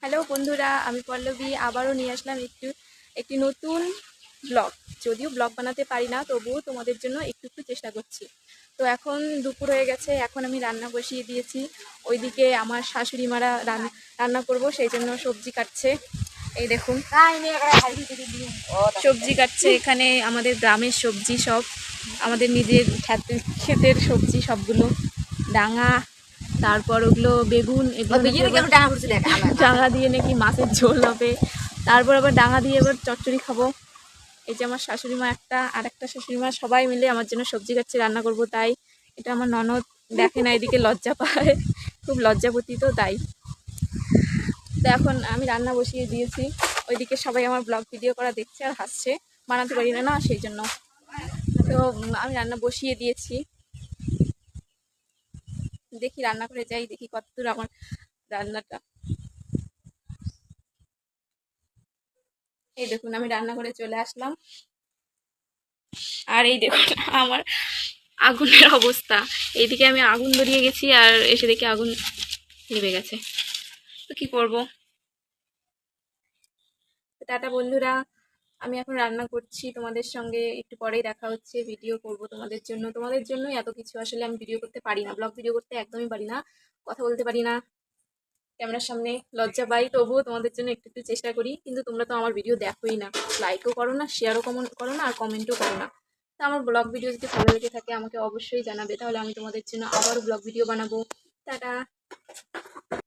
Hello বন্ধুরা, আমি পল্লবী আবারও নিয়ে আসলাম একটি নতুন ব্লগ। যদিও ব্লগ বানাতে পারি না, তবুও তোমাদের জন্য একটু একটু চেষ্টা করছি। তো এখন দুপুর হয়ে গেছে, এখন আমি রান্না বসিয়ে দিয়েছি। ওইদিকে আমার শাশুড়ি মারা রান্না করব, সেই জন্য সবজি কাটছে। এই দেখুন সবজি কাটছে। এখানে আমাদের গ্রামের সবজি, সব আমাদের নিজের ক্ষেতের সবজি, সবগুলো ডাঙা, তারপর ওগুলো বেগুন, এগুলো ডাঙা দিয়ে নাকি মাছের ঝোল হবে, তারপর আবার ডাঙা দিয়ে এবার চচ্চড়ি খাবো। এই যে আমার শাশুড়ি মা আর একটা শাশুড়ি মা সবাই মিলে আমার জন্য সবজি কাটছে, রান্না করব। তাই এটা আমার ননদ দেখে না, এদিকে লজ্জা পায়, খুব লজ্জাপতি, তো তাই। তো এখন আমি রান্না বসিয়ে দিয়েছি। ওইদিকে সবাই আমার ব্লগ ভিডিও করা দেখছে আর হাসছে, বানাতে পারি না সেই জন্য। তো আমি রান্না বসিয়ে দিয়েছি, দেখি রান্না করে যাই, দেখি কতদূর আমার রান্নাটা। এই দেখুন আমি রান্না করে চলে আসলাম, আর এই দেখুন আমার আগুনের অবস্থা। এইদিকে আমি আগুন ধরিয়ে গেছি আর এসে দেখি আগুন নিভে গেছে। তো কি করব। টাটা বন্ধুরা, আমি এখন রান্না করছি, তোমাদের সঙ্গে একটু পরেই দেখা হচ্ছে। ভিডিও করব তোমাদের জন্যই এত কিছু। আসলে আমি ভিডিও করতে পারি না, ব্লগ ভিডিও করতে একদমই পারি না, কথা বলতে পারি না, ক্যামেরার সামনে লজ্জা পাই। তবুও তোমাদের জন্য একটু একটু চেষ্টা করি, কিন্তু তোমরা তো আমার ভিডিও দেখোই না, লাইকও করো না, শেয়ারও করো না, আর কমেন্টও করো না। তো আমার ব্লগ ভিডিও যদি ভালো লেগে থাকে আমাকে অবশ্যই জানাবে, তাহলে আমি তোমাদের জন্য আবারও ব্লগ ভিডিও বানাবো। টাটা।